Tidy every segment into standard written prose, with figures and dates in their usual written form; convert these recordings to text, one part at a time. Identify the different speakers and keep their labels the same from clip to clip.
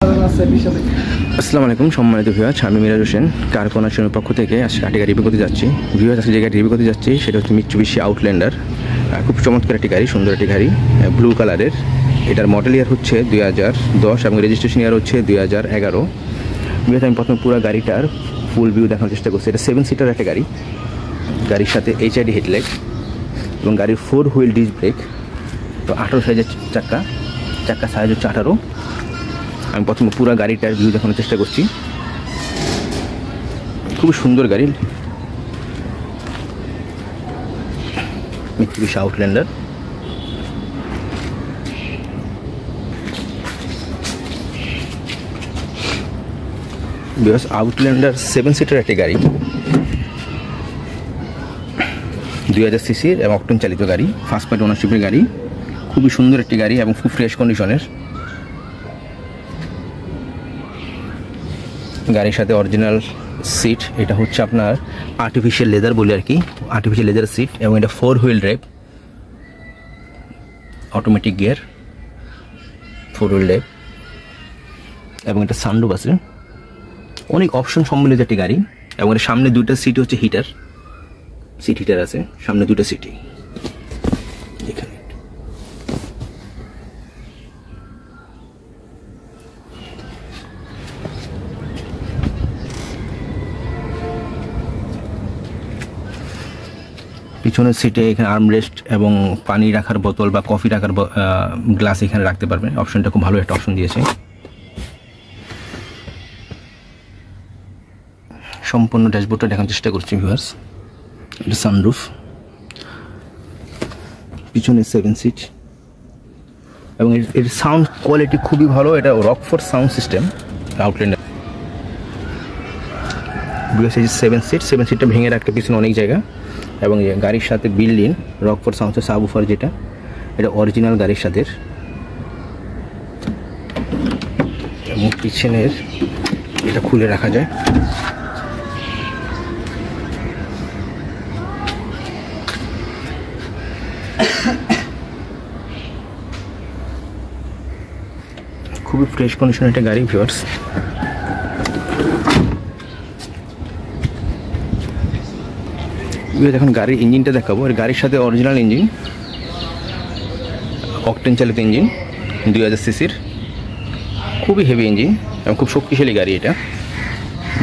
Speaker 1: আসসালামু আলাইকুম সম্মানিত ভিউয়ার্স, আমি মিরাজ হোসেন কার কর্নার পক্ষ থেকে আজকে আরেকটি গাড়ি রিভিউ করতে যাচ্ছি। ভিউয়ার্স, আজকে যে গাড়ি রিভিউ করতে যাচ্ছি সেটা হচ্ছে মিৎসুবিশি আউটল্যান্ডার। খুব চমৎকার একটি গাড়ি, সুন্দর একটি গাড়ি, ব্লু কালারের। এটার মডেল ইয়ার হচ্ছে 2010 এবং রেজিস্ট্রেশন ইয়ার হচ্ছে 2011। ভিউয়ার্স, আমি প্রথমে পুরো গাড়িটার ফুল ভিউ দেখানোর চেষ্টা করছি। এটা 7 সিটার একটা গাড়ি, গাড়ির সাথে HID হেডলাইট এবং গাড়ির 4 হুইল ডিস্ক ব্রেক। তো 18 সাইজের চাক্কা সাইজ হচ্ছে 18। আমি প্রথমে পুরো গাড়িটার ভিউ দেখানোর চেষ্টা করছি। খুবই সুন্দর গাড়ি, Mitsubishi Outlander. Because Outlander 7 seater একটি গাড়ি, 2000 সিসির এবং অকটেন চালিত গাড়ি, ফার্স্ট পার্টি ওনারশিপের গাড়ি। খুবই সুন্দর একটি গাড়ি এবং খুব ফ্রেশ কন্ডিশনের। গাড়ির সাথে অরিজিনাল সিট, এটা হচ্ছে আপনার আর্টিফিশিয়াল লেদার বলে আর কি, আর্টিফিশিয়াল লেদার সিট। এবং এটা 4 wheel drive, automatic gear, 4 wheel drive. এবং এটা সানরুফ আছে, অনেক অপশন সম্মিলিত একটি গাড়ি। এবং এর সামনে দুইটা সিট হচ্ছে হিটার, সিট হিটার আছে সামনে দুটো সিটই। এখানে পিছনের সিটে এখানে আর্মরেস্ট এবং পানি রাখার বোতল বা কফি রাখার গ্লাস এখানে রাখতে পারবেন। অপশনটা খুব ভালো একটা অপশন দিয়েছে। সম্পূর্ণ ড্যাশবোর্ডটা দেখার চেষ্টা করছি ভিউয়ার্স। এটা সানরুফ, পিছনে 7 সিট এবং এর সাউন্ড কোয়ালিটি খুবই ভালো। এটা Rockford sound system Outlander. Viewers, এই 7 সিটটা ভেঙে রাখতে পিছনে অনেক জায়গা। এবং গাড়ির সাথে বিল্ডিং রকফোর্ড সাউন্ড সাবউফার, যেটা এটা অরিজিনাল গাড়ির সাথে। এবং পিছনের এটা খুলে রাখা যায়। খুবই ফ্রেশ কন্ডিশনের একটা গাড়ি ভিউয়ার্স। এখন গাড়ির ইঞ্জিনটা দেখাবো। এর গাড়ির সাথে অরিজিনাল ইঞ্জিন, অকটেন চালিত ইঞ্জিন, 2000 সিসির। খুবই হেভি ইঞ্জিন এবং খুব শক্তিশালী গাড়ি এটা।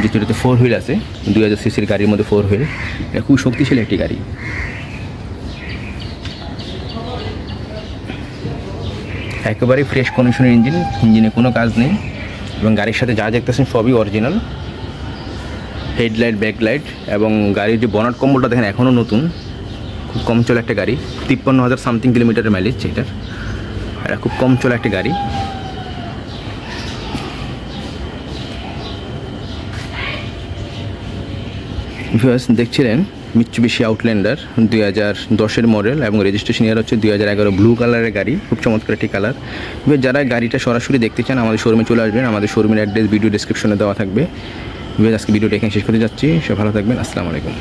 Speaker 1: যেটাতে 4 হুইল আছে, 2000 সিসির গাড়ির মধ্যে 4 হুইল। এটা খুব শক্তিশালী একটি গাড়ি। একেবারেই ফ্রেশ কন্ডিশনের ইঞ্জিনে কোনো কাজ নেই। এবং গাড়ির সাথে যা দেখতেছেন সবই অরিজিনাল। হেডলাইট, ব্যাকলাইট এবং গাড়ির যে বনাট কম্বলটা দেখেন এখনও নতুন। খুব কম চলে একটা গাড়ি, 53,000 সামথিং কিলোমিটারের মাইলেজ এটার। এটা খুব কম চলে একটা গাড়ি। ভিউয়ার্স, দেখছিলেন মিৎসুবিশি আউটল্যান্ডার 2010-এর মডেল এবং রেজিস্ট্রেশন ইয়ার হচ্ছে 2011। ব্লু কালারের গাড়ি, খুব চমৎকার একটি কালার। যারা গাড়িটা সরাসরি দেখতে চান আমাদের শোরুমে চলে আসবেন। আমাদের শোরুমের অ্যাড্রেস ভিডিও ডেসক্রিপশনে দেওয়া থাকবে। আজকে ভিডিওটা এখানে শেষ করতে যাচ্ছি। সব ভালো থাকবেন। আসসালামু আলাইকুম।